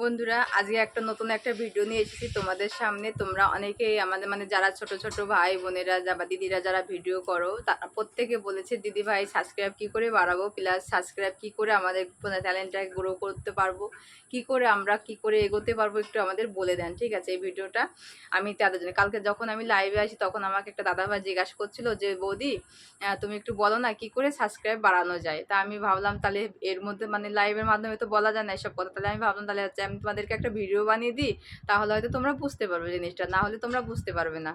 বন্ধুরা আজকে একটা নতুন একটা ভিডিও নিয়ে এসেছি তোমাদের সামনে। তোমরা অনেকেই আমাদের যারা ছোট ছোট ভাই বোনেরা বা দিদিরা যারা ভিডিও করো তারা প্রত্যেকে বলেছে দিদি ভাই সাবস্ক্রাইব কি করে বাড়াবো, প্লাস সাবস্ক্রাইব কি করে আমাদের ট্যালেন্টটা গ্রো করতে পারবো, কি করে আমরা কি করে এগোতে পারবো, একটু আমাদের বলে দেন। ঠিক আছে, এই ভিডিওটা আমি তাদের জন্য। কালকে যখন আমি লাইভে আসি তখন আমাকে একটা দাদা ভাই জিজ্ঞাসা করছিল যে বৌদি তুমি একটু বলো না কি করে সাবস্ক্রাইব বাড়ানো যায়। তা আমি ভাবলাম তাহলে এর মধ্যে লাইভের মাধ্যমে তো বলা যায় না এসব কথা, তাহলে আমি ভাবলাম তাহলে আমি তোমাদেরকে একটা ভিডিও বানিয়ে দিই, তাহলে হয়তো তোমরা বুঝতে পারবে জিনিসটা, না হলে তোমরা বুঝতে পারবে না।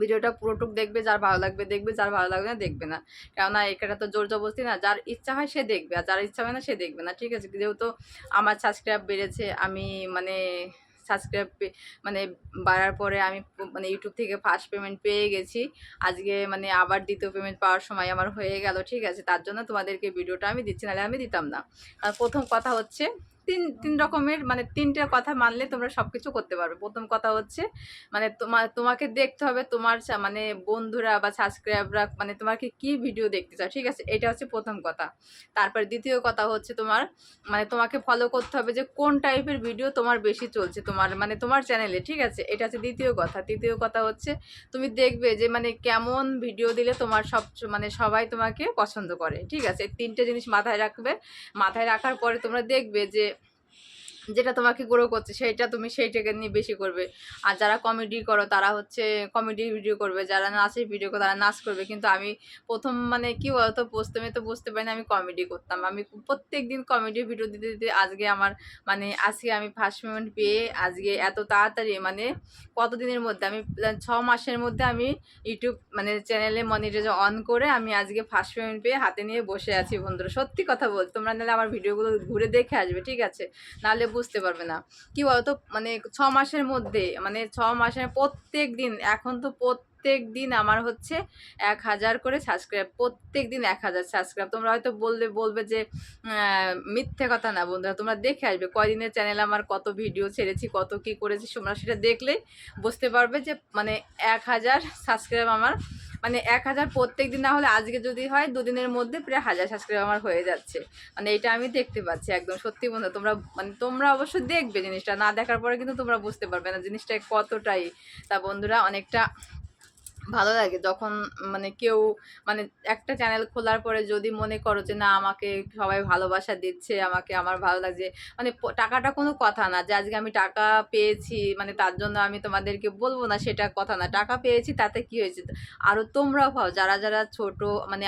ভিডিওটা পুরোটুক দেখবে, যার ভালো লাগবে দেখবে, যার ভালো লাগবে না দেখবে না। কেননা এখানে তো জোর জবরদস্তি না, যার ইচ্ছা হয় সে দেখবে আর যার ইচ্ছা হয় না সে দেখবে না। ঠিক আছে, যেহেতু আমার সাবস্ক্রাইব বেড়েছে, আমি সাবস্ক্রাইব বাড়ার পরে আমি ইউটিউব থেকে ফার্স্ট পেমেন্ট পেয়ে গেছি। আজকে আবার দ্বিতীয় পেমেন্ট পাওয়ার সময় আমার হয়ে গেল। ঠিক আছে, তার জন্য তোমাদেরকে ভিডিওটা আমি দিচ্ছি, নাহলে আমি দিতাম না। আর প্রথম কথা হচ্ছে তিন রকমের তিনটে কথা মানলে তোমরা সব কিছু করতে পারবে। প্রথম কথা হচ্ছে তোমাকে দেখতে হবে তোমার বন্ধুরা বা সাবস্ক্রাইবরা তোমাকে কি ভিডিও দেখতে চাও। ঠিক আছে, এটা হচ্ছে প্রথম কথা। তারপর দ্বিতীয় কথা হচ্ছে তোমার তোমাকে ফলো করতে হবে যে কোন টাইপের ভিডিও তোমার বেশি চলছে তোমার চ্যানেলে। ঠিক আছে, এটা হচ্ছে দ্বিতীয় কথা। তৃতীয় কথা হচ্ছে তুমি দেখবে যে কেমন ভিডিও দিলে তোমার সবাই তোমাকে পছন্দ করে। ঠিক আছে, এই তিনটে জিনিস মাথায় রাখবে। মাথায় রাখার পরে তোমরা দেখবে যে যেটা তোমাকে গ্রো করছে সেইটাকে নিয়ে বেশি করবে। আর যারা কমেডি করো তারা হচ্ছে কমেডি ভিডিও করবে, যারা নাচের ভিডিও করো তারা নাচ করবে। কিন্তু আমি প্রথম কি বলতো প্রথমে তো বুঝতে পারি না আমি কমেডি করতাম। আমি প্রত্যেক দিন কমেডি ভিডিও দিতে দিতে আজকে আমার আজকে আমি ফার্স্ট পেমেন্ট পেয়ে আজকে এত তাড়াতাড়ি কতদিনের মধ্যে আমি 6 মাসের মধ্যে আমি ইউটিউব চ্যানেলে মনিটাইজেশন অন করে আমি আজকে ফার্স্ট পেমেন্ট পেয়ে হাতে নিয়ে বসে আছি। বন্ধুরা সত্যি কথা বল, তোমরা নাহলে আমার ভিডিওগুলো ঘুরে দেখে আসবে। ঠিক আছে, নাহলে বুঝতে পারবে না। কি বলতো 6 মাসের মধ্যে 6 মাসের প্রত্যেক দিন, এখন তো প্রত্যেক দিন আমার হচ্ছে 1000 করে সাবস্ক্রাইব। প্রত্যেক দিন 1000 সাবস্ক্রাইব। তোমরা হয়তো বলবে যে মিথ্যে কথা। না বন্ধুরা, তোমরা দেখে আসবে কয়দিনের চ্যানেল আমার কত ভিডিও ছেড়েছি, কত কি করেছি, তোমরা সেটা দেখলে বুঝতে পারবে যে 1000 সাবস্ক্রাইব আমার 1000 প্রত্যেক দিন না হলে আজকে যদি হয় দুদিনের মধ্যে প্রায় 1000 সাবস্ক্রাইব আমার হয়ে যাচ্ছে। এটা আমি দেখতে পাচ্ছি একদম সত্যি। বন্ধু তোমরা তোমরা অবশ্যই দেখবে জিনিসটা, না দেখার পরে কিন্তু তোমরা বুঝতে পারবে না জিনিসটা কতটাই। তা বন্ধুরা অনেকটা ভালো লাগে যখন কেউ একটা চ্যানেল খোলার পরে যদি মনে করো যে না আমাকে সবাই ভালোবাসা দিচ্ছে, আমাকে আমার ভালো লাগছে। টাকাটা কোনো কথা না যে আজকে আমি টাকা পেয়েছি তার জন্য আমি তোমাদেরকে বলবো না, সেটা কথা না। টাকা পেয়েছি তাতে কি হয়েছে, আরও তোমরাও পাও যারা যারা ছোট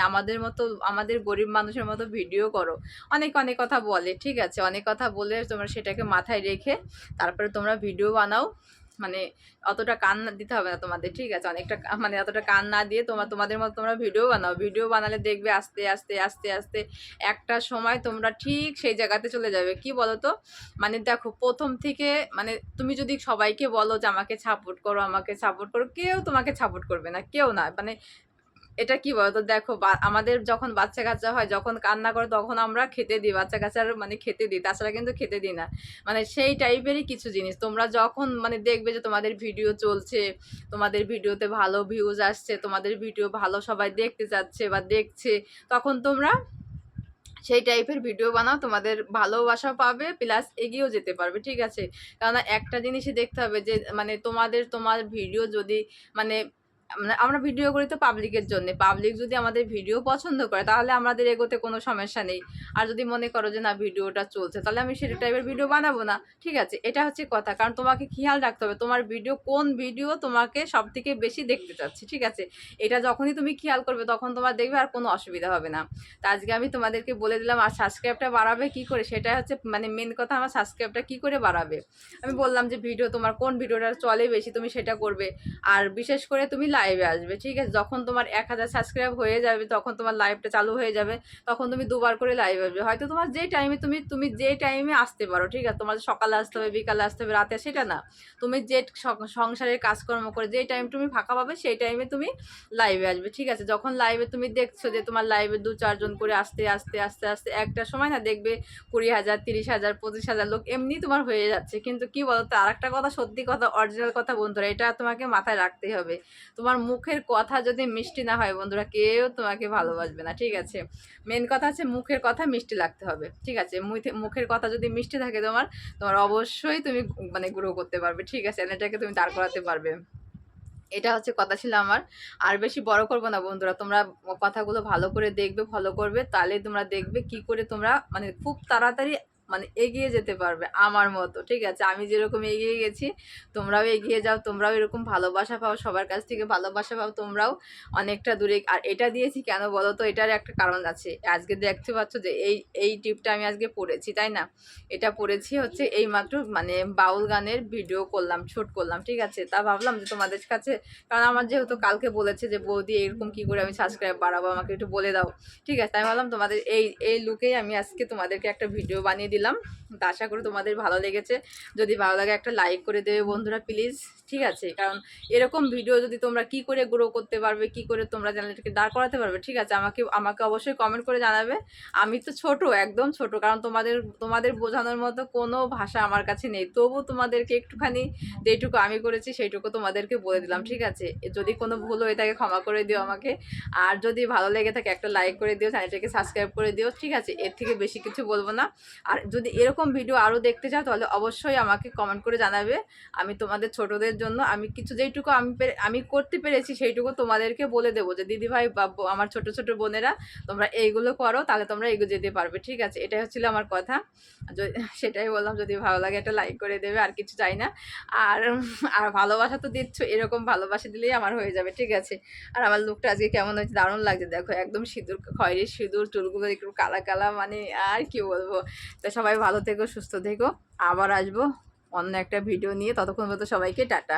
আমাদের মতো, আমাদের গরিব মানুষের মতো ভিডিও করো। অনেক অনেক কথা বলে। ঠিক আছে, অনেক কথা বলে তোমরা সেটাকে মাথায় রেখে তারপরে তোমরা ভিডিও বানাও। অতটা কান না দিতে হবে না তোমাদের। ঠিক আছে, অনেকটা অতটা কান না দিয়ে তোমাদের মতো তোমরা ভিডিও বানাও। ভিডিও বানালে দেখবে আস্তে আস্তে আস্তে আস্তে একটা সময় তোমরা ঠিক সেই জায়গাতে চলে যাবে। কি বলো তো দেখো প্রথম থেকে তুমি যদি সবাইকে বলো যে আমাকে সাপোর্ট করো, আমাকে সাপোর্ট করো, কেউ তোমাকে সাপোর্ট করবে না, কেউ না। এটা কি বলতো, দেখো আমাদের যখন বাচ্চা কাচ্চা হয়, যখন কান্না করে তখন আমরা খেতে দিই, বাচ্চা কাচ্চার খেতে দিই, তাছাড়া কিন্তু খেতে দিই না। সেই টাইপেরই কিছু জিনিস তোমরা যখন দেখবে যে তোমাদের ভিডিও চলছে, তোমাদের ভিডিওতে ভালো ভিউজ আসছে, তোমাদের ভিডিও ভালো সবাই দেখতে চাচ্ছে বা দেখছে, তখন তোমরা সেই টাইপের ভিডিও বানাও। তোমাদের ভালোবাসা পাবে, প্লাস এগিয়েও যেতে পারবে। ঠিক আছে, কেননা একটা জিনিসই দেখতে হবে যে তোমার ভিডিও যদি আমরা ভিডিও করি তো পাবলিকের জন্য। পাবলিক যদি আমাদের ভিডিও পছন্দ করে তাহলে আমাদের এগোতে কোনো সমস্যা নেই। আর যদি মনে করো যে না ভিডিওটা চলছে, তাহলে আমি সেটা টাইপের ভিডিও বানাবো না। ঠিক আছে, এটা হচ্ছে কথা। কারণ তোমাকে খেয়াল রাখতে হবে তোমার ভিডিও কোন ভিডিও তোমাকে সব থেকে বেশি দেখতে চাচ্ছে। ঠিক আছে, এটা যখনই তুমি খেয়াল করবে তখন তোমার দেখবে আর কোনো অসুবিধা হবে না। তা আজকে আমি তোমাদেরকে বলে দিলাম। আর সাবস্ক্রাইবটা বাড়াবে কি করে, সেটা হচ্ছে মেন কথা। আমার সাবস্ক্রাইবটা কি করে বাড়াবে আমি বললাম যে ভিডিও তোমার কোন ভিডিওটা চলে বেশি তুমি সেটা করবে। আর বিশেষ করে তুমি লাইভে আসবে। ঠিক আছে, যখন তোমার 1000 সাবস্ক্রাইব হয়ে যাবে তখন তোমার লাইভটা চালু হয়ে যাবে, তখন তুমি দুবার করে লাইভ আসবে। হয়তো তোমার যে টাইমে তুমি যে টাইমে আসতে পারো। ঠিক আছে, তোমার সকালে আসতে হবে, বিকালে আসতে হবে, রাতে, সেটা না। তুমি যে সংসারের কাজকর্ম করে যে টাইম তুমি ফাঁকা পাবে সেই টাইমে তুমি লাইভে আসবে। ঠিক আছে, যখন লাইভে তুমি দেখছো যে তোমার লাইভে 2-4 জন করে আসতে আস্তে আস্তে আস্তে একটা সময় না দেখবে 20,000, 30,000, 25,000 লোক এমনি তোমার হয়ে যাচ্ছে। কিন্তু কি বলতো আর একটা কথা, সত্যি কথা, অরিজিনাল কথা বন্ধুরা, এটা তোমাকে মাথায় রাখতে হবে। তোমার তোমার মুখের কথা যদি মিষ্টি না হয় বন্ধুরা, কেউ তোমাকে ভালোবাসবে না, ঠিক আছে? মেন কথা আছে মুখের কথা মিষ্টি লাগতে হবে, ঠিক আছে? মুখের কথা যদি মিষ্টি থাকে তোমার, তোমার অবশ্যই তুমি মানে গ্রো করতে পারবে, ঠিক আছে? চ্যানেলটাকে তুমি দাঁড় করাতে পারবে। এটা হচ্ছে কথা ছিল আমার। আর বেশি বড় করবো না বন্ধুরা, তোমরা কথাগুলো ভালো করে দেখবে, ফলো করবে, তাহলে তোমরা দেখবে কি করে তোমরা মানে খুব তাড়াতাড়ি মানে এগিয়ে যেতে পারবে আমার মতো, ঠিক আছে? আমি যেরকম এগিয়ে গেছি তোমরাও এগিয়ে যাও, তোমরাও এরকম ভালোবাসা পাও, সবার কাছ থেকে ভালোবাসা পাও, তোমরাও অনেকটা দূরে। আর এটা দিয়েছি কেন বলো তো, এটার একটা কারণ আছে। আজকে দেখতে পাচ্ছ যে এই টিপটা আমি আজকে পড়েছি, তাই না? এটা পড়েছি হচ্ছে এইমাত্র মানে বাউল গানের ভিডিও করলাম, শ্যুট করলাম, ঠিক আছে? তা ভাবলাম যে তোমাদের কাছে, কারণ আমার যেহেতু কালকে বলেছে যে বৌদি এরকম কি করে আমি সাবস্ক্রাইব বাড়াবো, আমাকে একটু বলে দাও, ঠিক আছে? আমি ভাবলাম তোমাদের এই লুকেই আমি আজকে তোমাদেরকে একটা ভিডিও বানিয়ে দিলাম। তো আশা করি তোমাদের ভালো লেগেছে। যদি ভালো লাগে একটা লাইক করে দেবে বন্ধুরা প্লিজ, ঠিক আছে? কারণ এরকম ভিডিও যদি তোমরা কি করে গ্রো করতে পারবে, কি করে তোমরা চ্যানেলটাকে দাঁড় করাতে পারবে, ঠিক আছে? আমাকে অবশ্যই কমেন্ট করে জানাবে। আমি তো ছোট, একদম ছোট, কারণ তোমাদের বোঝানোর মতো কোনো ভাষা আমার কাছে নেই, তবু তোমাদেরকে একটুখানি যেটুকু আমি করেছি সেইটুকু তোমাদেরকে বলে দিলাম, ঠিক আছে? যদি কোনো ভুল হয়ে থাকে ক্ষমা করে দিও আমাকে। আর যদি ভালো লেগে থাকে একটা লাইক করে দিও, চ্যানেলটাকে সাবস্ক্রাইব করে দিও, ঠিক আছে? এর থেকে বেশি কিছু বলবো না। আর যদি এরকম ভিডিও আরও দেখতে চাও তাহলে অবশ্যই আমাকে কমেন্ট করে জানাবে। আমি তোমাদের ছোটদের জন্য আমি কিছু যেইটুকু আমি করতে পেরেছি সেইটুকু তোমাদেরকে বলে দেবো যে দিদিভাই বা আমার ছোট ছোট বোনেরা তোমরা এইগুলো করো, তাহলে তোমরা এগিয়ে যেতে পারবে, ঠিক আছে? এটাই হচ্ছিল আমার কথা। সেটাই বললাম, যদি ভালো লাগে একটা লাইক করে দেবে, আর কিছু চাই না। আর আর ভালোবাসা তো দিচ্ছ, এরকম ভালোবাসা দিলেই আমার হয়ে যাবে, ঠিক আছে? আর আমার লুকটা আজকে কেমন হয়েছে, দারুণ লাগছে দেখো, একদম সিঁদুর, খয়েরি সিঁদুর, চুলগুলো একটু কালা কালা, মানে আর কি বলবো। তা সবাই ভালো থেকো, সুস্থ থেকো, আবার আসবো অন্য একটা ভিডিও নিয়ে, ততক্ষণ পর্যন্ত সবাইকে টাটা।